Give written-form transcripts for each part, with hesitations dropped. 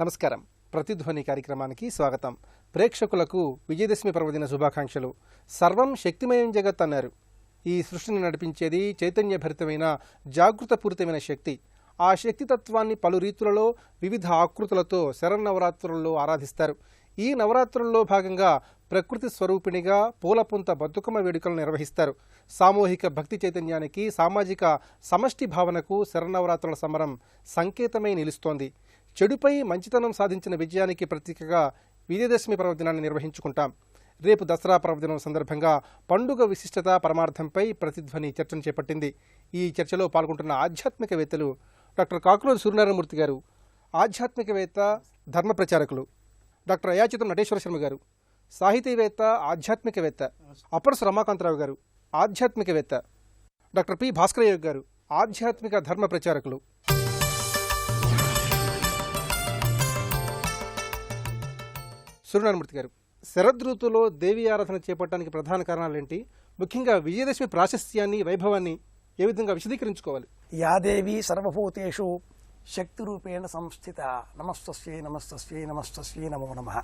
నమస్కారం. ప్రతిధ్వని కార్యక్రమానికి స్వాగతం. ప్రేక్షకులకు విజయదశమి పర్వదిన శుభాకాంక్షలు. సర్వం శక్తిమయం జగత్ అన్నారు. ఈ సృష్టిని నడిపించేది చైతన్యభరితమైన జాగృతపూరితమైన శక్తి. ఆ శక్తితత్వాన్ని పలు రీతులలో వివిధ ఆకృతులతో శరన్నవరాత్రుల్లో ఆరాధిస్తారు. ఈ నవరాత్రుల్లో భాగంగా ప్రకృతి స్వరూపిణిగా పూలపుంత బతుకమ్మ వేడుకలను నిర్వహిస్తారు. సామూహిక భక్తి చైతన్యానికి, సామాజిక సమష్టి భావనకు శరన్నవరాత్రుల సమరం సంకేతమై నిలుస్తోంది. చెడుపై మంచితనం సాధించిన విజయానికి ప్రతీకగా విజయదశమి పర్వదినాన్ని నిర్వహించుకుంటాం. రేపు దసరా పర్వదినం సందర్భంగా పండుగ విశిష్టత పరమార్థంపై ప్రతిధ్వని చర్చను చేపట్టింది. ఈ చర్చలో పాల్గొంటున్న ఆధ్యాత్మికవేత్తలు డాక్టర్ కాకులూరి సూర్యనారాయణమూర్తి గారు, ఆధ్యాత్మికవేత్త, ధర్మ ప్రచారకులు; డాక్టర్ అయాచితం నటేశ్వర శర్మ గారు, సాహితీవేత్త, ఆధ్యాత్మికవేత్త; అప్పరసు రమాకాంతరావు గారు, ఆధ్యాత్మికవేత్త; డాక్టర్ పి భాస్కరయ్య గారు, ఆధ్యాత్మిక ధర్మ ప్రచారకులు. సూర్యనారాయణమూర్తి గారు, శరదృతువులో దేవీ ఆరాధన చేపట్టడానికి ప్రధాన కారణాలేంటి? ముఖ్యంగా విజయదశమి ప్రాశస్త్యాన్ని, వైభవాన్ని ఏ విధంగా విశదీకరించుకోవాలి? యాదేవి సర్వభూతేషు శక్తి రూపేణ సంస్థిత నమస్తస్యై నమస్తస్యై నమస్తస్యై నమో నమః.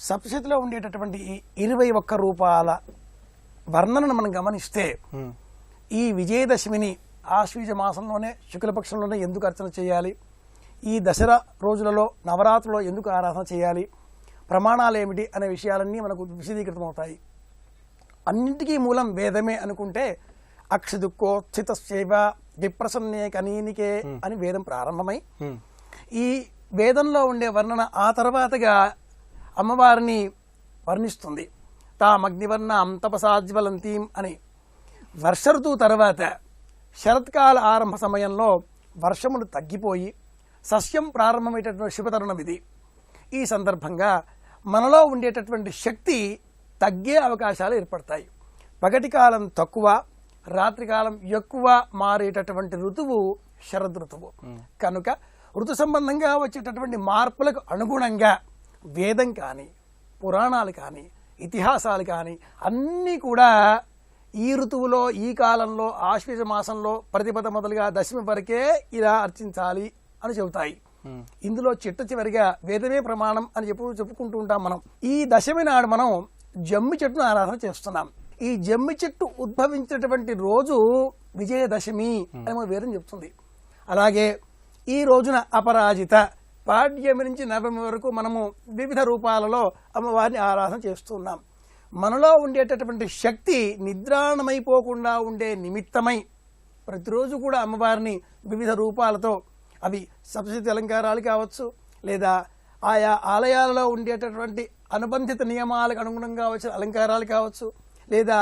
సప్తశతిలో ఉండేటటువంటి 21 రూపాల వర్ణనను మనం గమనిస్తే ఈ విజయదశమిని ఆశ్వీజ మాసంలోనే శుక్లపక్షంలోనే ఎందుకు అర్చన చేయాలి, ఈ దసరా రోజులలో నవరాత్రులలో ఎందుకు ఆరాధన చేయాలి, ప్రమాణాలు ఏమిటి అనే విషయాలన్నీ మనకు విశదీకృతమవుతాయి. అన్నింటికీ మూలం వేదమే అనుకుంటే అక్షదుఃఖోత్థితస్యైవ విప్రసన్నే కనీనికే అని వేదం ప్రారంభమై ఈ వేదంలో ఉండే వర్ణన ఆ తర్వాతగా అమ్మవారిని వర్ణిస్తుంది. తామగ్నివర్ణాం తపసాజ్వలంతీం అని. వర్ష ఋతువు తర్వాత శరత్కాల ఆరంభ సమయంలో వర్షములు తగ్గిపోయి సస్యం ప్రారంభమయ్యేటటువంటి శుభతరుణం ఇది. ఈ సందర్భంగా మనలో ఉండేటటువంటి శక్తి తగ్గే అవకాశాలు ఏర్పడతాయి. పగటి కాలం తక్కువ, రాత్రికాలం ఎక్కువ మారేటటువంటి ఋతువు శరద్ ఋతువు. కనుక ఋతు సంబంధంగా వచ్చేటటువంటి మార్పులకు అనుగుణంగా వేదం కానీ, పురాణాలు కానీ, ఇతిహాసాలు కానీ అన్నీ కూడా ఈ ఋతువులో, ఈ కాలంలో, ఆశ్వీజ మాసంలో ప్రతిపద మొదలుగా దశమి వరకే ఇలా అర్చించాలి అని చెబుతాయి. ఇందులో చిట్ట చివరిగా వేదమే ప్రమాణం అని చెప్పుకుంటూ ఉంటాం. మనం ఈ దశమి నాడు మనం జమ్మి చెట్టును ఆరాధన చేస్తున్నాం. ఈ జమ్మి చెట్టు ఉద్భవించినటువంటి రోజు విజయదశమి అని మన వేదం చెప్తుంది. అలాగే ఈ రోజున అపరాజిత, పాడ్యమి నుంచి నవమి వరకు మనము వివిధ రూపాలలో అమ్మవారిని ఆరాధన చేస్తున్నాం. మనలో ఉండేటటువంటి శక్తి నిద్రాణమైపోకుండా ఉండే నిమిత్తమై ప్రతిరోజు కూడా అమ్మవారిని వివిధ రూపాలతో, అవి సప్తశతి అలంకారాలు కావచ్చు, లేదా ఆయా ఆలయాలలో ఉండేటటువంటి అనుబంధిత నియమాలకు అనుగుణంగా వచ్చిన అలంకారాలు కావచ్చు, లేదా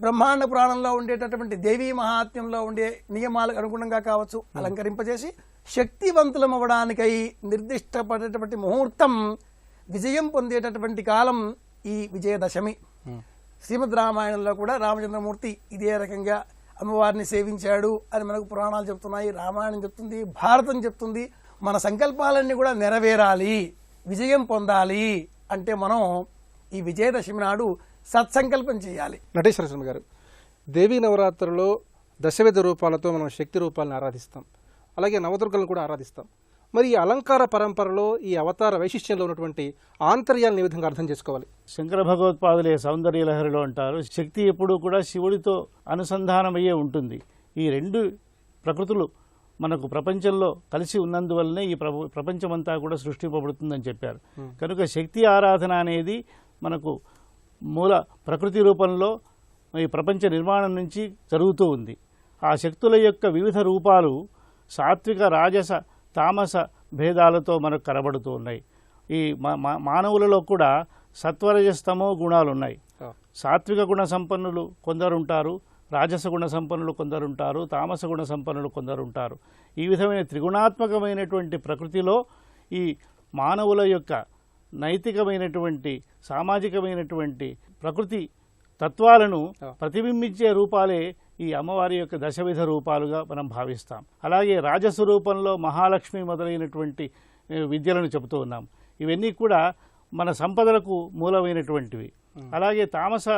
బ్రహ్మాండ పురాణంలో ఉండేటటువంటి దేవీ మహాత్మ్యంలో ఉండే నియమాలకు అనుగుణంగా కావచ్చు, అలంకరింపజేసి శక్తివంతులం అవ్వడానికై నిర్దిష్టపడేటటువంటి ముహూర్తం, విజయం పొందేటటువంటి కాలం ఈ విజయదశమి. శ్రీమద్ రామాయణంలో కూడా రామచంద్రమూర్తి ఇదే రకంగా అమ్మవారిని సేవించాడు అని మనకు పురాణాలు చెప్తున్నాయి, రామాయణం చెప్తుంది, భారతం చెప్తుంది. మన సంకల్పాలన్నీ కూడా నెరవేరాలి, విజయం పొందాలి అంటే మనం ఈ విజయదశమి నాడు సత్సంకల్పం చేయాలి. నటేశ్వర శర్మ గారు, దేవీ నవరాత్రుల్లో దశవిధ రూపాలతో మనం శక్తి రూపాలను ఆరాధిస్తాం, అలాగే నవదుర్గలను కూడా ఆరాధిస్తాం. మరి ఈ అలంకార పరంపరలో ఈ అవతార వైశిష్ట్యంలో ఉన్నటువంటి ఆంతర్యాలను ఏ విధంగా అర్థం చేసుకోవాలి? శంకర భగవత్పాదులే సౌందర్య లహరిలో అంటారు, శక్తి ఎప్పుడూ కూడా శివుడితో అనుసంధానమయ్యే ఉంటుంది. ఈ రెండు ప్రకృతులు మనకు ప్రపంచంలో కలిసి ఉన్నందువల్లనే ఈ ప్రపంచమంతా కూడా సృష్టింపబడుతుందని చెప్పారు. కనుక శక్తి ఆరాధన అనేది మనకు మూల ప్రకృతి రూపంలో ఈ ప్రపంచ నిర్మాణం నుంచి జరుగుతూ ఉంది. ఆ శక్తుల యొక్క వివిధ రూపాలు సాత్విక, రాజస, తామస భేదాలతో మనకు కనబడుతూ ఉన్నాయి. ఈ మానవులలో కూడా సత్వరజస్తమో గుణాలు ఉన్నాయి. సాత్విక గుణ సంపన్నులు కొందరుంటారు, రాజస గుణ సంపన్నులు కొందరుంటారు, తామస గుణ సంపన్నులు కొందరుంటారు. ఈ విధమైన త్రిగుణాత్మకమైనటువంటి ప్రకృతిలో ఈ మానవుల యొక్క నైతికమైనటువంటి, సామాజికమైనటువంటి ప్రకృతి తత్వాలను ప్రతిబింబించే రూపాలే ఈ అమ్మవారి యొక్క దశవిధ రూపాలుగా మనం భావిస్తాం. అలాగే రాజస్వ రూపంలో మహాలక్ష్మి మొదలైనటువంటి విద్యలను చెబుతూ ఉన్నాం. ఇవన్నీ కూడా మన సంపదలకు మూలమైనటువంటివి. అలాగే తామస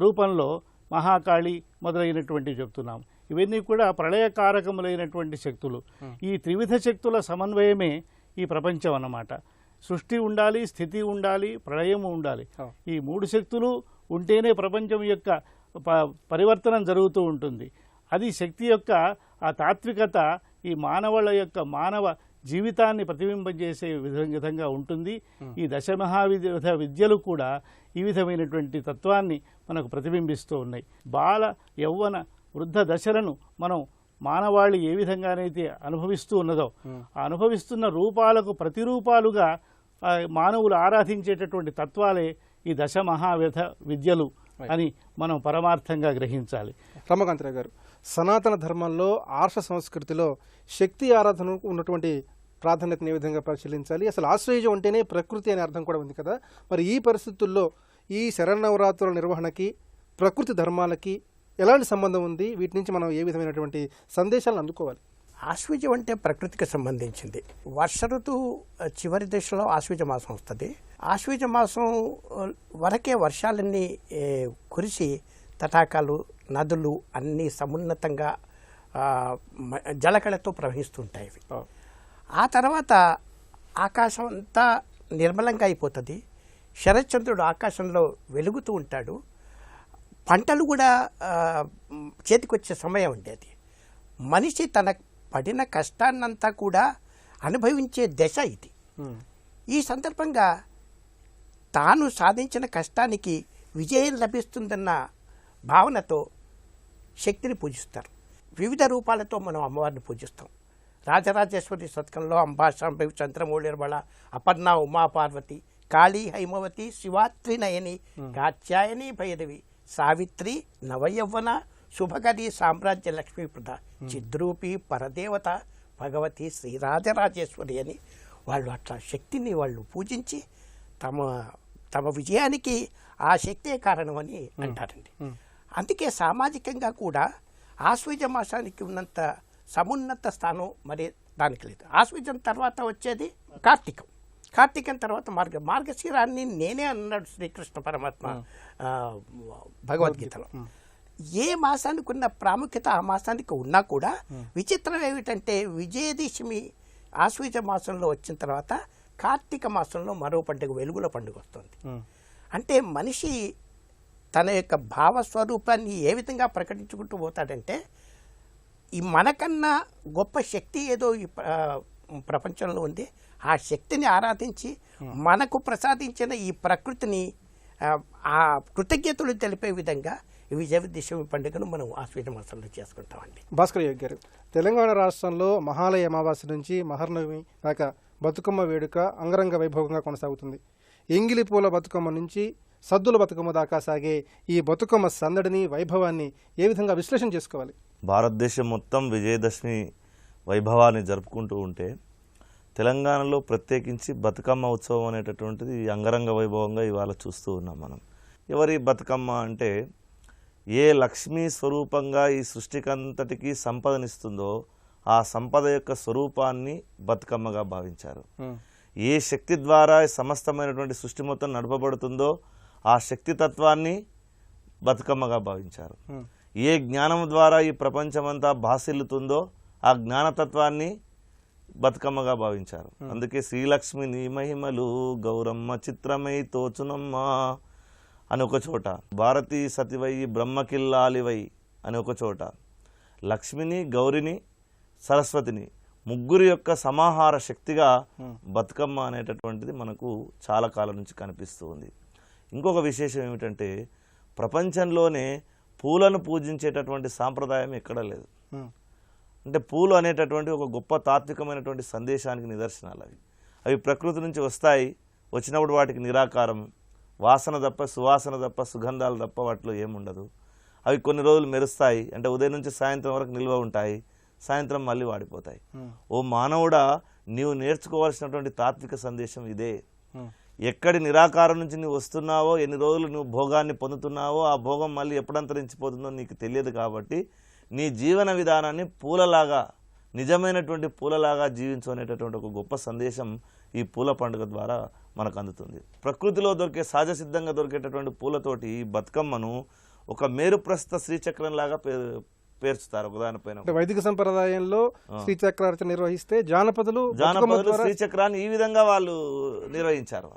రూపంలో మహాకాళి మొదలైనటువంటివి చెప్తున్నాం. ఇవన్నీ కూడా ప్రళయకారకములైనటువంటి శక్తులు. ఈ త్రివిధ శక్తుల సమన్వయమే ఈ ప్రపంచం అన్నమాట. సృష్టి ఉండాలి, స్థితి ఉండాలి, ప్రళయము ఉండాలి. ఈ మూడు శక్తులు ఉంటేనే ప్రపంచం యొక్క పరివర్తనం జరుగుతూ ఉంటుంది. అది శక్తి యొక్క ఆ తాత్వికత ఈ మానవ జీవితాన్ని ప్రతిబింబించేసే విధంగా ఉంటుంది. ఈ విద్యలు కూడా ఈ విధమైనటువంటి తత్వాన్ని మనకు ప్రతిబింబిస్తూ ఉన్నాయి. బాల యౌవన వృద్ధ దశలను మనం మానవాళి ఏ విధంగానైతే అనుభవిస్తూ ఉన్నదో ఆ అనుభవిస్తున్న రూపాలకు ప్రతిరూపాలుగా మానవులు ఆరాధించేటటువంటి తత్వాలే ఈ విద్యలు అని మనం పరమార్థంగా గ్రహించాలి. రమకాంతరావు గారు, సనాతన ధర్మంలో ఆర్ష సంస్కృతిలో శక్తి ఆరాధనకు ఉన్నటువంటి ప్రాధాన్యతను ఏ విధంగా పరిశీలించాలి? అసలు ఆశ్రయం అంటేనే ప్రకృతి అనే అర్థం కూడా ఉంది కదా. మరి ఈ పరిస్థితుల్లో ఈ శరన్నవరాత్రుల నిర్వహణకి ప్రకృతి ధర్మాలకి ఎలాంటి సంబంధం ఉంది? వీటి నుంచి మనం ఏ విధమైనటువంటి సందేశాలను అందుకోవాలి? ఆశ్వీజం అంటే ప్రకృతికి సంబంధించింది. వర్ష ఋతువు చివరి దశలో ఆశ్వీజ మాసం వస్తుంది. ఆశ్వీజ మాసం వరకే వర్షాలన్నీ కురిసి తటాకాలు, నదులు అన్నీ సమున్నతంగా జలకళతో ప్రవహిస్తుంటాయి. ఆ తర్వాత ఆకాశం అంతా నిర్మలంగా అయిపోతుంది. శరత్చంద్రుడు ఆకాశంలో వెలుగుతూ ఉంటాడు. పంటలు కూడా చేతికొచ్చే సమయం ఉండేది. మనిషి తన పడిన కష్టాన్నంతా కూడా అనుభవించే దశ ఇది. ఈ సందర్భంగా తాను సాధించిన కష్టానికి విజయం లభిస్తుందన్న భావనతో శక్తిని పూజిస్తారు. వివిధ రూపాలతో మనం అమ్మవారిని పూజిస్తాం. రాజరాజేశ్వరి శతకంలో అంబాశాంబవి చంద్రమౌళిర్బళ అపర్ణ ఉమాపార్వతి కాళీ హైమవతి శివాత్రి నయని కాత్యాయని భైరవి సావిత్రి నవయవ్వన శుభకరి సామ్రాజ్య లక్ష్మీప్రద చిద్రూపి పరదేవత భగవతి శ్రీరాజరాజేశ్వరి అని వాళ్ళు అట్లా శక్తిని వాళ్ళు పూజించి తమ విజయానికి ఆ శక్తే కారణమని అంటారండి. అందుకే సామాజికంగా కూడా ఆశ్వీజ మాసానికి ఉన్నంత సమున్నత స్థానం మరి దానికి లేదు. ఆశ్వీజం తర్వాత వచ్చేది కార్తీకం తర్వాత మార్గశిరాన్ని నేనే అన్నాడు శ్రీకృష్ణ పరమాత్మ భగవద్గీతలో. ఏ మాసానికి ఉన్న ప్రాముఖ్యత ఆ మాసానికి ఉన్నా కూడా విచిత్రం ఏమిటంటే విజయదశమి ఆశ్వీజ మాసంలో వచ్చిన తర్వాత కార్తీక మాసంలో మరో పండుగ వెలుగుల పండుగ వస్తుంది. అంటే మనిషి తన యొక్క భావస్వరూపాన్ని ఏ విధంగా ప్రకటించుకుంటూ పోతాడంటే ఈ మనకన్నా గొప్ప శక్తి ఏదో ఈ ప్రపంచంలో ఉంది. ఆ శక్తిని ఆరాధించి మనకు ప్రసాదించిన ఈ ప్రకృతిని ఆ కృతజ్ఞతలు తెలిపే విధంగా ఈ విజయదశమి పండుగను మనం ఆశ్వీజ మాసంలో చేసుకుంటామండి. భాస్కర్ యోగి గారు, తెలంగాణ రాష్ట్రంలో మహాలయ అమావాస్య నుంచి మహర్నవమి దాకా బతుకమ్మ వేడుక అంగరంగ వైభవంగా కొనసాగుతుంది. ఎంగిలి పూల బతుకమ్మ నుంచి సద్దుల బతుకమ్మ దాకా సాగే ఈ బతుకమ్మ సందడిని, వైభవాన్ని ఏ విధంగా విశ్లేషణ చేసుకోవాలి? భారతదేశం మొత్తం విజయదశమి వైభవాన్ని జరుపుకుంటూ ఉంటే తెలంగాణలో ప్రత్యేకించి బతుకమ్మ ఉత్సవం అనేటటువంటిది అంగరంగ వైభవంగా ఇవాళ చూస్తూ ఉన్నాం మనం. ఎవరి బతుకమ్మ అంటే ఏ లక్ష్మీ స్వరూపంగా ఈ సృష్టికంతటికి సంపదనిస్తుందో ఆ సంపద యొక్క స్వరూపాన్ని బతుకమ్మగా భావించారు. ఏ శక్తి ద్వారా సమస్తమైనటువంటి సృష్టి మొత్తం నడపబడుతుందో ఆ శక్తి తత్వాన్ని బతుకమ్మగా భావించారు. ఏ జ్ఞానం ద్వారా ఈ ప్రపంచమంతా భాసిల్లుతుందో ఆ జ్ఞానతత్వాన్ని బతుకమ్మగా భావించారు. అందుకే శ్రీలక్ష్మి నీ మహిమలు గౌరమ్మ చిత్రమై తోచునమ్మ అని ఒక చోట, భారతీ సతివై బ్రహ్మకిల్లాలివై అని ఒక చోట, లక్ష్మిని, గౌరిని, సరస్వతిని ముగ్గురు యొక్క సమాహార శక్తిగా బతుకమ్మ అనేటటువంటిది మనకు చాలా కాలం నుంచి కనిపిస్తూ ఉంది. ఇంకొక విశేషం ఏమిటంటే ప్రపంచంలోనే పూలను పూజించేటటువంటి సాంప్రదాయం ఎక్కడా లేదు. అంటే పూలు అనేటటువంటి ఒక గొప్ప తాత్వికమైనటువంటి సందేశానికి నిదర్శనాలు. అవి ప్రకృతి నుంచి వస్తాయి, వచ్చినప్పుడు వాటికి నిరాకారం, వాసన తప్ప సువాసన తప్ప సుగంధాలు తప్ప వాటిలో ఏముండదు. అవి కొన్ని రోజులు మెరుస్తాయి, అంటే ఉదయం నుంచి సాయంత్రం వరకు నిల్వ ఉంటాయి, సాయంత్రం మళ్ళీ వాడిపోతాయి. ఓ మానవుడా, నీవు నేర్చుకోవాల్సినటువంటి తాత్విక సందేశం ఇదే. ఎక్కడి నిరాకారం నుంచి నువ్వు వస్తున్నావో, ఎన్ని రోజులు నువ్వు భోగాన్ని పొందుతున్నావో ఆ భోగం మళ్ళీ ఎప్పుడు అంతరించిపోతుందో నీకు తెలియదు. కాబట్టి నీ జీవన విధానాన్ని పూలలాగా, నిజమైనటువంటి పూలలాగా జీవించు అనేటటువంటి ఒక గొప్ప సందేశం ఈ పూల పండుగ ద్వారా మనకు అందుతుంది. ప్రకృతిలో దొరికే సహజ సిద్ధంగా దొరికేటటువంటి పూలతోటి ఈ బతుకమ్మను ఒక మేరుప్రస్థ శ్రీచక్రంలాగా పేర్చుతారు ఒకదానిపైన అంటే వైదిక సంప్రదాయంలో శ్రీచక్రార్చన నిర్వహిస్తే జానపదులు శ్రీచక్రాన్ని ఈ విధంగా వాళ్ళు నిర్వహించారు.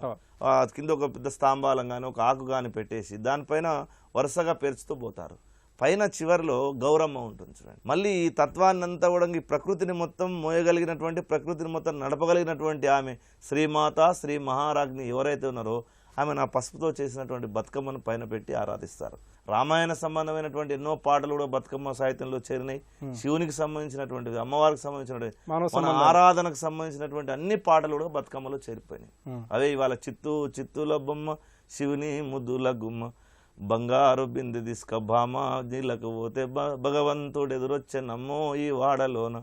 కింద ఒక పెద్ద స్తంభాలం కానీ ఒక ఆకు కానీ పెట్టేసి దానిపైన వరుసగా పేర్చుతూ పోతారు. పైన చివరిలో గౌరమ్మ ఉంటుంది చూడండి. మళ్ళీ ఈ తత్వాన్ని అంతా కూడా ఈ ప్రకృతిని మొత్తం మోయగలిగినటువంటి, ప్రకృతిని మొత్తం నడపగలిగినటువంటి ఆమె శ్రీమాత, శ్రీ మహారాజ్ని ఎవరైతే ఉన్నారో ఆమె నా పసుపుతో చేసినటువంటి బతుకమ్మను పైన పెట్టి ఆరాధిస్తారు. రామాయణ సంబంధమైనటువంటి ఎన్నో పాటలు కూడా బతుకమ్మ సాహిత్యంలో చేరినాయి. శివునికి సంబంధించినటువంటివి, అమ్మవారికి సంబంధించినటువంటి, మన ఆరాధనకు సంబంధించినటువంటి అన్ని పాటలు కూడా బతుకమ్మలో చేరిపోయినాయి. అవే ఇవాళ చిత్తూల బొమ్మ, శివుని ముద్దుల గుమ్మ, బంగారు బిందె తీసుక భామ నీళ్ళకు పోతే భగవంతుడు ఎదురొచ్చే నమ్మో ఈ వాడలోన,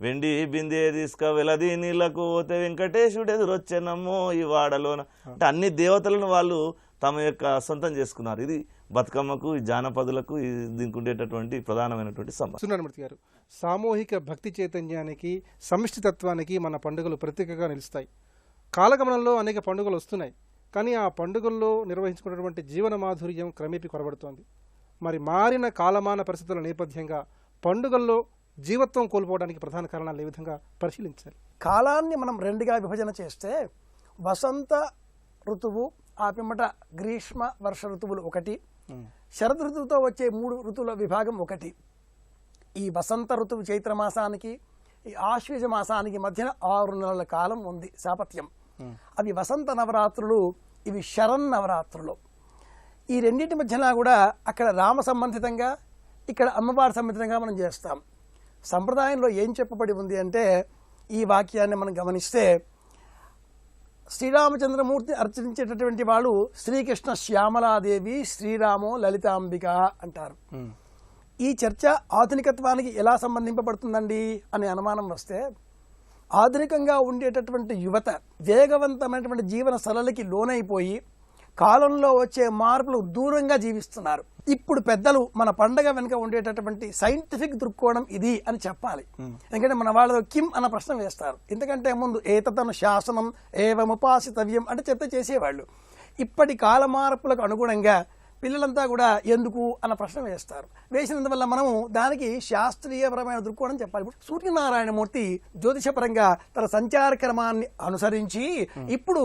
వెండి బిందె తీసుక వెలది నీళ్ళకు పోతే వెంకటేశుడు ఎదురొచ్చే నమ్మో ఈ వాడలోన. అంటే అన్ని దేవతలను వాళ్ళు తమ యొక్క సొంతం చేసుకున్నారు. ఇది బతుకమ్మకు, ఈ జానపదులకు దీనికి ఉండేటటువంటి ప్రధానమైనటువంటి సంబంధం. సుందరమూర్తి గారు, సామూహిక భక్తి చైతన్యానికి, సమిష్టి తత్వానికి మన పండుగలు ప్రత్యేకంగా నిలుస్తాయి. కాలగమనంలో అనేక పండుగలు వస్తున్నాయి, కానీ ఆ పండుగల్లో నిర్వహించుకున్నటువంటి జీవన మాధుర్యం క్రమేపీ కొరబడుతోంది. మరి మారిన కాలమాన పరిస్థితుల నేపథ్యంగా పండుగల్లో జీవత్వం కోల్పోవడానికి ప్రధాన కారణాలు ఏ విధంగా పరిశీలించాలి? కాలాన్ని మనం రెండుగా విభజన చేస్తే వసంత ఋతువు, ఆ పిమ్మట గ్రీష్మ వర్ష ఋతువులు ఒకటి, శరద్ ఋతువుతో వచ్చే 3 ఋతువుల విభాగం ఒకటి. ఈ వసంత ఋతువు చైత్రమాసానికి, ఈ ఆశ్వీజ మాసానికి మధ్యన 6 నెలల కాలం ఉంది సాపత్యం. అవి వసంత నవరాత్రులు, ఇవి శరన్నవరాత్రులు. ఈ రెండింటి మధ్యన కూడా అక్కడ రామ సంబంధితంగా, ఇక్కడ అమ్మవారి సంబంధితంగా మనం చేస్తాం. సంప్రదాయంలో ఏం చెప్పబడి ఉంది అంటే, ఈ వాక్యాన్ని మనం గమనిస్తే, శ్రీరామచంద్రమూర్తి అర్చించేటటువంటి వాళ్ళు శ్రీకృష్ణ శ్యామలాదేవి, శ్రీరామో లలితాంబిక అంటారు. ఈ చర్చ ఆధునికత్వానికి ఎలా సంబంధింపబడుతుందండి అనే అనుమానం వస్తే, ఆధునికంగా ఉండేటటువంటి యువత వేగవంతమైనటువంటి జీవన సరళికి లోనైపోయి కాలంలో వచ్చే మార్పులు దూరంగా జీవిస్తున్నారు. ఇప్పుడు పెద్దలు మన పండగ వెనుక ఉండేటటువంటి సైంటిఫిక్ దృక్కోణం ఇది అని చెప్పాలి. ఎందుకంటే మన వాళ్ళతో కిమ్ అన్న ప్రశ్న వేస్తారు. ఎందుకంటే ముందు ఏతతను శాసనం ఏవముపాసితవ్యం అంటే చెప్తే చేసేవాళ్ళు. ఇప్పటి కాల మార్పులకు అనుగుణంగా పిల్లలంతా కూడా ఎందుకు అన్న ప్రశ్న వేస్తారు. వేసినందువల్ల మనము దానికి శాస్త్రీయపరమైన దృక్కోణం చెప్పాలి. సూర్యనారాయణమూర్తి జ్యోతిషపరంగా తన సంచార క్రమాన్ని అనుసరించి ఇప్పుడు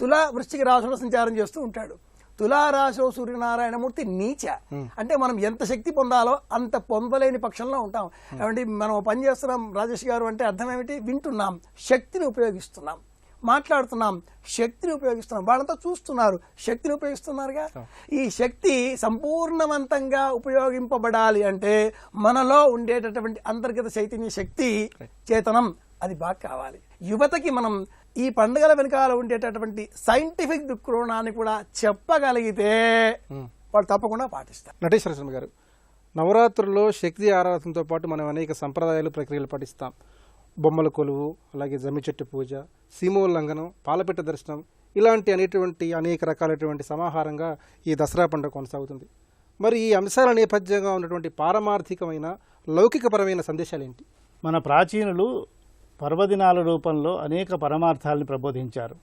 తులా వృశ్చిక రాశిలో సంచారం చేస్తూ ఉంటాడు. తులారాశిలో సూర్యనారాయణమూర్తి నీచ అంటే మనం ఎంత శక్తి పొందాలో అంత పొందలేని పక్షంలో ఉంటాం. ఏమంటే మనం పని చేస్తున్నాం రాజేష్ గారు అంటే అర్థం ఏమిటి? వింటున్నాం, శక్తిని ఉపయోగిస్తున్నాం, మాట్లాడుతున్నాం, శక్తిని ఉపయోగిస్తున్నాం. వాళ్ళంతా చూస్తున్నారు, శక్తిని ఉపయోగిస్తున్నారుగా. ఈ శక్తి సంపూర్ణవంతంగా ఉపయోగింపబడాలి అంటే మనలో ఉండేటటువంటి అంతర్గత చైతన్య శక్తి, చేతనం అది బాగా కావాలి. యువతకి మనం ఈ పండుగల వెనకాల ఉండేటటువంటి సైంటిఫిక్ దృక్కోణాన్ని కూడా చెప్పగలిగితే వాళ్ళు తప్పకుండా పాటిస్తారు. నటేశ్వర శర్మ గారు, నవరాత్రుల్లో శక్తి ఆరాధనతో పాటు మనం అనేక సంప్రదాయాలు, ప్రక్రియలు పాటిస్తాం. బొమ్మల కొలువు, అలాగే జమ్మి చెట్టు పూజ, సీమోల్లంఘనం, పాలపిట్ట దర్శనం, ఇలాంటి అనేక రకాలైనటువంటి సమాహారంగా ఈ దసరా పండుగ కొనసాగుతుంది. మరి ఈ అంశాల నేపథ్యంగా ఉన్నటువంటి పారమార్థికమైన లౌకికపరమైన సందేశాలు ఏంటి? మన ప్రాచీనులు పర్వదినాల రూపంలో అనేక పరమార్థాలని ప్రబోధించారు.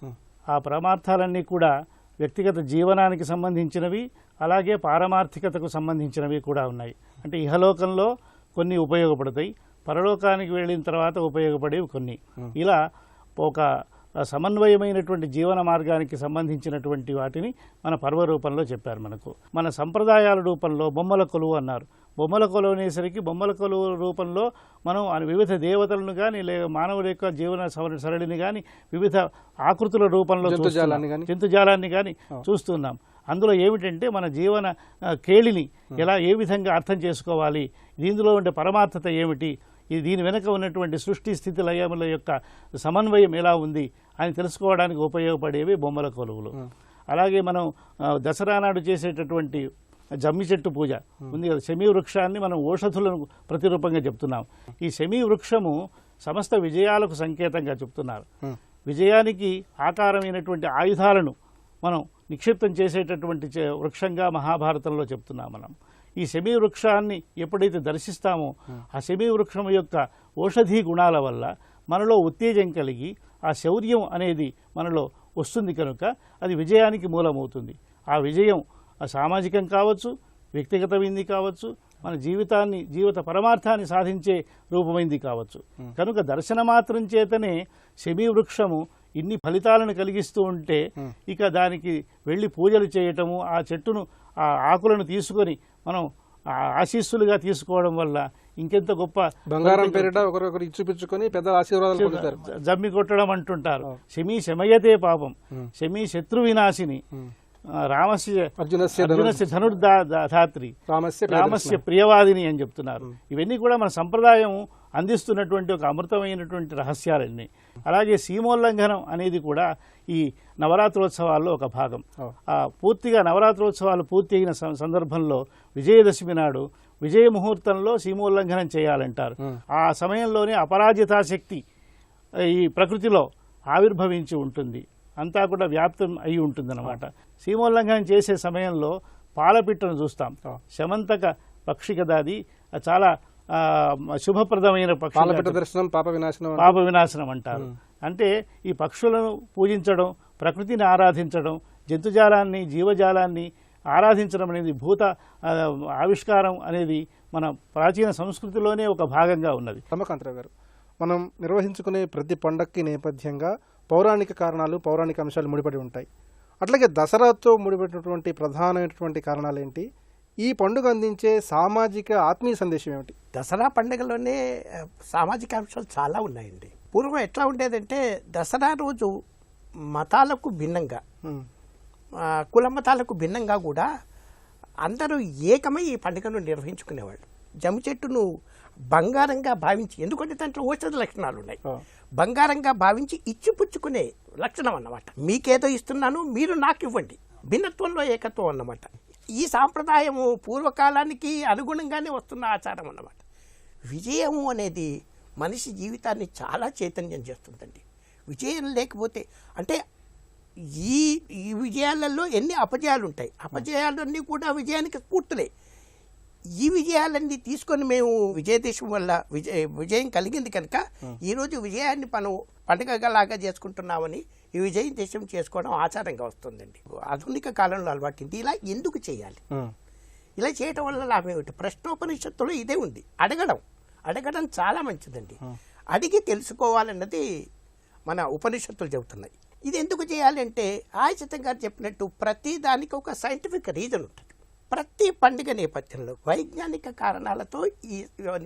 ఆ పరమార్థాలన్నీ కూడా వ్యక్తిగత జీవనానికి సంబంధించినవి, అలాగే పారమార్థికతకు సంబంధించినవి కూడా ఉన్నాయి. అంటే ఇహలోకంలో కొన్ని ఉపయోగపడతాయి, పరలోకానికి వెళ్ళిన తర్వాత ఉపయోగపడేవి కొన్ని. ఇలా ఒక సమన్వయమైనటువంటి జీవన మార్గానికి సంబంధించినటువంటి వాటిని మన పర్వ రూపంలో చెప్పారు. మనకు మన సంప్రదాయాల రూపంలో బొమ్మల కొలువు అన్నారు. బొమ్మల కొలువు అనేసరికి బొమ్మల కొలువు రూపంలో మనం వివిధ దేవతలను కానీ లేదా మానవుల యొక్క జీవన సరళిని కానీ వివిధ ఆకృతుల రూపంలో జంతుజాలాన్ని కానీ చూస్తున్నాం. అందులో ఏమిటంటే మన జీవన కేళిని ఏ విధంగా అర్థం చేసుకోవాలి, దీనిలో ఉండే పరమార్థత ఏమిటి, దీని వెనుక ఉన్నటువంటి సృష్టి స్థితి లయముల యొక్క సమన్వయం ఎలా ఉంది అని తెలుసుకోవడానికి ఉపయోగపడేవి బొమ్మల కొలువులు. అలాగే మనం దసరా నాడు చేసేటటువంటి జమ్మి చెట్టు పూజ ఉంది కదా, శమీ వృక్షాన్ని మనం ఓషధులను ప్రతిరూపంగా చెప్తున్నాం. ఈ శమీ వృక్షము సమస్త విజయాలకు సంకేతంగా చెప్తున్నారు. విజయానికి ఆకారమైనటువంటి ఆయుధాలను మనం నిక్షిప్తం చేసేటటువంటి వృక్షంగా మహాభారతంలో చెప్తున్నాం. మనం ఈ శమీ వృక్షాన్ని ఎప్పుడైతే దర్శిస్తామో ఆ శమీ వృక్షం యొక్క ఔషధీ గుణాల వల్ల మనలో ఉత్తేజం కలిగి ఆ శౌర్యం అనేది మనలో వస్తుంది కనుక అది విజయానికి మూలమవుతుంది. ఆ విజయం సామాజికం కావచ్చు, వ్యక్తిగతమైంది కావచ్చు, మన జీవిత పరమార్థాన్ని సాధించే రూపమైంది కావచ్చు. కనుక దర్శన మాత్రం చేతనే శమీ వృక్షము ఇన్ని ఫలితాలను కలిగిస్తూ ఉంటే ఇక దానికి వెళ్ళి పూజలు చేయటము, ఆ చెట్టును ఆ ఆకులను తీసుకొని మనం ఆశీస్సులుగా తీసుకోవడం వల్ల ఇంకెంత గొప్ప బంగారం పేరిట ఒకరొకరు ఇచ్చిపుచ్చుకొని పెద్ద ఆశీర్వాదాలు పొందుతారు. జమ్మి కొట్టడం అంటుంటారు. శమీ శమయతే పాపం, శమీ శత్రు వినాశిని, రామస్య అర్జునస్య ధనుర్ధాత్రి, రామస్య ప్రియవాదిని అని చెప్తున్నారు. ఇవన్నీ కూడా మన సంప్రదాయం అందిస్తున్నటువంటి ఒక అమృతమైనటువంటి రహస్యాలన్నీ. అలాగే సీమోల్లంఘనం అనేది కూడా ఈ నవరాత్రోత్సవాల్లో ఒక భాగం. పూర్తిగా నవరాత్రోత్సవాలు పూర్తి అయిన సందర్భంలో విజయదశమి నాడు విజయ ముహూర్తంలో సీమోల్లంఘనం చేయాలంటారు. ఆ సమయంలోనే అపరాజితా శక్తి ఈ ప్రకృతిలో ఆవిర్భవించి ఉంటుంది, అంతా కూడా వ్యాప్తం అయి ఉంటుందన్నమాట. సీమోల్లంఘనం చేసే సమయంలో పాలపిట్టను చూస్తాం. శమంతక పక్షి కదా, అది చాలా శుభప్రదమైన పక్షి. దర్శనం పాప వినాశనం అంటారు. అంటే ఈ పక్షులను పూజించడం, ప్రకృతిని ఆరాధించడం, జంతుజాలాన్ని జీవజాలాన్ని ఆరాధించడం అనేది భూత ఆవిష్కారం అనేది మన ప్రాచీన సంస్కృతిలోనే ఒక భాగంగా ఉన్నది. రమకాంతరావు గారు, మనం నిర్వహించుకునే ప్రతి పండక్కి నేపథ్యంగా పౌరాణిక కారణాలు, పౌరాణిక అంశాలు ముడిపడి ఉంటాయి. అట్లాగే దసరాతో ముడిపడినటువంటి ప్రధానమైనటువంటి కారణాలు ఏంటి? ఈ పండుగ అందించే సామాజిక ఆత్మీయ సందేశం ఏమిటి? దసరా పండుగలోనే సామాజిక అంశాలు చాలా ఉన్నాయండి. పూర్వం ఎట్లా ఉండేదంటే దసరా రోజు మతాలకు భిన్నంగా, కుల మతాలకు భిన్నంగా కూడా అందరూ ఏకమై ఈ పండుగను నిర్వహించుకునేవాళ్ళు. జమ్మి చెట్టును బంగారంగా భావించి, ఎందుకంటే దాంట్లో ఔషధ లక్షణాలు ఉన్నాయి, బంగారంగా భావించి ఇచ్చిపుచ్చుకునే లక్షణం అన్నమాట. మీకేదో ఇస్తున్నాను, మీరు నాకు ఇవ్వండి, భిన్నత్వంలో ఏకత్వం అన్నమాట. ఈ సాంప్రదాయము పూర్వకాలానికి అనుగుణంగానే వస్తున్న ఆచారం అన్నమాట. విజయము అనేది మనిషి జీవితాన్ని చాలా చైతన్యం చేస్తుందండి. విజయం లేకపోతే అంటే ఈ విజయాలలో ఎన్ని అపజయాలు ఉంటాయి, అపజయాలన్నీ కూడా విజయానికి స్ఫూర్తులే. ఈ విజయాలన్నీ తీసుకొని మేము విజయదేశం వల్ల విజయం కలిగింది కనుక ఈరోజు విజయాన్ని మనం పండుగలాగా చేసుకుంటున్నామని ఈ విజయం దేశం చేసుకోవడం ఆచారంగా వస్తుందండి. ఆధునిక కాలంలో అలవాటింది. ఇలా ఎందుకు చేయాలి, ఇలా చేయటం వల్ల లాభం ఏమిటి? ప్రశ్నోపనిషత్తులో ఇదే ఉంది. అడగడం చాలా మంచిదండి. అడిగి తెలుసుకోవాలన్నది మన ఉపనిషత్తులు చెబుతున్నాయి. ఇది ఎందుకు చేయాలంటే ఆయుషితం గారు చెప్పినట్టు ప్రతి దానికి ఒక సైంటిఫిక్ రీజన్ ఉంటుంది. ప్రతి పండుగ నేపథ్యంలో వైజ్ఞానిక కారణాలతో ఈ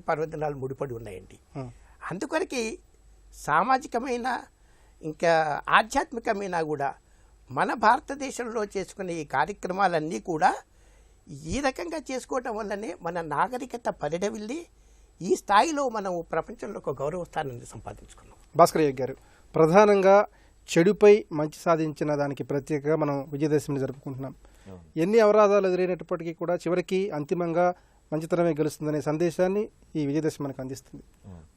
పర్వదినాలు ముడిపడి ఉన్నాయండి. అందుకొరకి సామాజికమైన ఇంకా ఆధ్యాత్మికమైన కూడా మన భారతదేశంలో చేసుకునే ఈ కార్యక్రమాలన్నీ కూడా ఈ రకంగా చేసుకోవటం వల్లనే మన నాగరికత పరిడవిల్లి ఈ స్థాయిలో మనం ప్రపంచంలో ఒక గౌరవ స్థానాన్ని సంపాదించుకున్నాం. భాస్కర్ గారు, ప్రధానంగా చెడుపై మంచి సాధించిన దానికి ప్రత్యేకంగా మనం విజయదశమిని జరుపుకుంటున్నాం. ఎన్ని అవరాధాలు ఎదురైనప్పటికీ కూడా చివరికి అంతిమంగా మంచితనమే గెలుస్తుందనే సందేశాన్ని ఈ విజయదశమి మనకు అందిస్తుంది.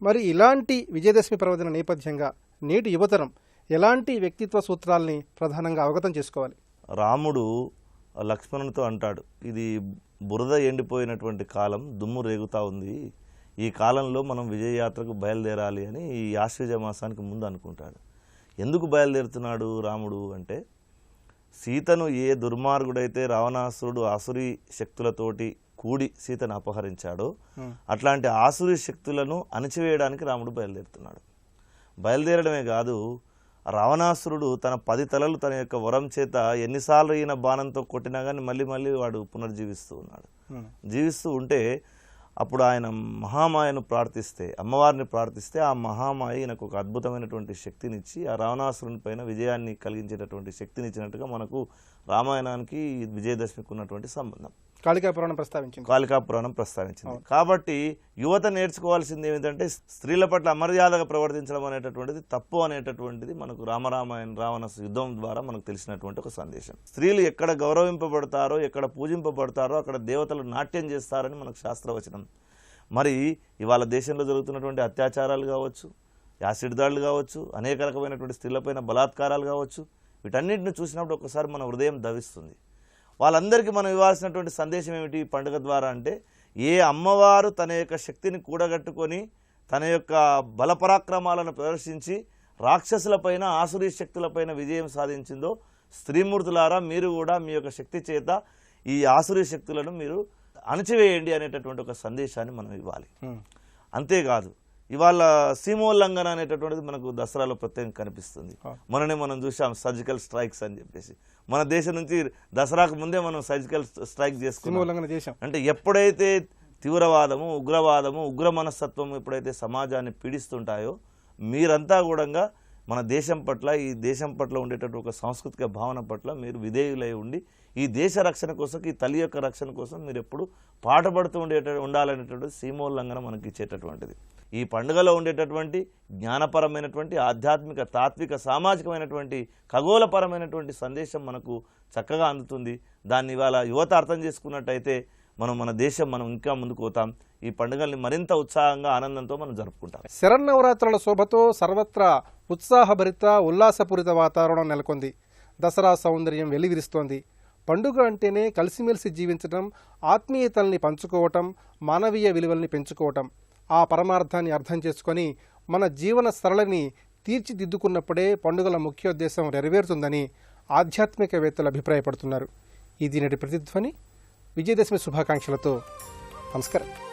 మరి ఇలాంటి విజయదశమి పర్వదిన నేపథ్యంగా నేటి యువతరం ఎలాంటి వ్యక్తిత్వ సూత్రాలని ప్రధానంగా అవగతం చేసుకోవాలి? రాముడు లక్ష్మణునితో అంటాడు, ఇది బురద ఎండిపోయినటువంటి కాలం, దుమ్ము రేగుతా ఉంది, ఈ కాలంలో మనం విజయయాత్రకు బయలుదేరాలి అని ఈ ఆశ్వయుజ మాసానికి ముందు అనుకుంటాడు. ఎందుకు బయలుదేరుతున్నాడు రాముడు అంటే, సీతను ఏ దుర్మార్గుడైతే రావణాసురుడు ఆసురీ శక్తులతోటి కూడి సీతను అపహరించాడో అట్లాంటి ఆసురీ శక్తులను అణిచివేయడానికి రాముడు బయలుదేరుతున్నాడు. బయలుదేరడమే కాదు, రావణాసురుడు తన 10 తలలు తన యొక్క వరం చేత ఎన్నిసార్లు ఈయన బాణంతో కొట్టినా కానీ మళ్ళీ వాడు పునర్జీవిస్తూ ఉన్నాడు. జీవిస్తూ ఉంటే అప్పుడు ఆయన మహామాయను ప్రార్థిస్తే, అమ్మవారిని ప్రార్థిస్తే ఆ మహామాయ ఈయనకు ఒక అద్భుతమైనటువంటి శక్తినిచ్చి ఆ రావణాసురుని పైన విజయాన్ని కలిగించేటటువంటి శక్తినిచ్చినట్టుగా మనకు రామాయణానికి విజయదశమికి ఉన్నటువంటి సంబంధం కాళికాపురాణం ప్రస్తావించింది. కాబట్టి యువత నేర్చుకోవాల్సింది ఏమిటంటే, స్త్రీల పట్ల అమర్యాదగా ప్రవర్తించడం అనేటటువంటిది తప్పు అనేటటువంటిది మనకు రామరామాయణ రావణ యుద్ధం ద్వారా మనకు తెలిసినటువంటి ఒక సందేశం. స్త్రీలు ఎక్కడ గౌరవింపబడతారో, ఎక్కడ పూజింపబడతారో అక్కడ దేవతలు నాట్యం చేస్తారని మనకు శాస్త్రవచనం. మరి ఇవాళ దేశంలో జరుగుతున్నటువంటి అత్యాచారాలు కావచ్చు, యాసిడ్ దాడులు కావచ్చు, అనేక రకమైనటువంటి స్త్రీలపైన బలాత్కారాలు కావచ్చు, వీటన్నిటిని చూసినప్పుడు ఒకసారి మన హృదయం దవిస్తుంది. వాళ్ళందరికీ మనం ఇవ్వాల్సినటువంటి సందేశం ఏమిటి పండుగ ద్వారా అంటే, ఏ అమ్మవారు తన యొక్క శక్తిని కూడగట్టుకొని తన యొక్క బలపరాక్రమాలను ప్రదర్శించి రాక్షసులపైన ఆసురీ శక్తులపైన విజయం సాధించిందో, స్త్రీమూర్తులారా మీరు కూడా మీ యొక్క శక్తి చేత ఈ ఆసురీ శక్తులను మీరు అణచివేయండి అనేటటువంటి ఒక సందేశాన్ని మనం ఇవ్వాలి. అంతేకాదు ఇవాళ సీమోల్లంఘన అనేటటువంటిది మనకు దసరాలో ప్రత్యేకంగా కనిపిస్తుంది. మొన్ననే మనం చూసాం సర్జికల్ స్ట్రైక్స్ అని చెప్పేసి. మన దేశం నుంచి దసరాకు ముందే మనం సర్జికల్ స్ట్రైక్ చేసుకున్నాం. అంటే ఎప్పుడైతే తీవ్రవాదము, ఉగ్రవాదము, ఉగ్ర మనస్తత్వం ఎప్పుడైతే సమాజాన్ని పీడిస్తుంటాయో మీరంతా కూడా మన దేశం పట్ల, ఈ దేశం పట్ల ఉండేటటువంటి ఒక సాంస్కృతిక భావన పట్ల మీరు విధేయులై ఉండి ఈ దేశ రక్షణ కోసం, ఈ తల్లి యొక్క రక్షణ కోసం మీరు ఎప్పుడు పాటుపడుతూ ఉండాలనేటువంటి సీమోల్లంఘన మనకి ఇచ్చేటటువంటిది. ఈ పండుగలో ఉండేటటువంటి జ్ఞానపరమైనటువంటి, ఆధ్యాత్మిక, తాత్విక, సామాజికమైనటువంటి, ఖగోళపరమైనటువంటి సందేశం మనకు చక్కగా అందుతుంది. దాన్ని ఇవాళ యువత అర్థం చేసుకున్నట్టయితే మన దేశం ఇంకా ముందుకు పోతాం. ఈ పండుగల్ని మరింత ఉత్సాహంగా, ఆనందంతో మనం జరుపుకుంటాం. శరన్నవరాత్రుల శోభతో సర్వత్రా ఉత్సాహభరిత, ఉల్లాసపూరిత వాతావరణం నెలకొంది. దసరా సౌందర్యం వెల్లివిరుస్తోంది. పండుగ అంటేనే కలిసిమెలిసి జీవించడం, ఆత్మీయతల్ని పంచుకోవటం, మానవీయ విలువల్ని పెంచుకోవటం. ఆ పరమార్థాన్ని అర్థం చేసుకొని మన జీవన సరళిని తీర్చిదిద్దుకున్నప్పుడే పండుగల ముఖ్యోద్దేశం నెరవేరుతుందని ఆధ్యాత్మికవేత్తలు అభిప్రాయపడుతున్నారు. ఇది నేటి ప్రతిధ్వని. విజయదశమి శుభాకాంక్షలతో నమస్కారం.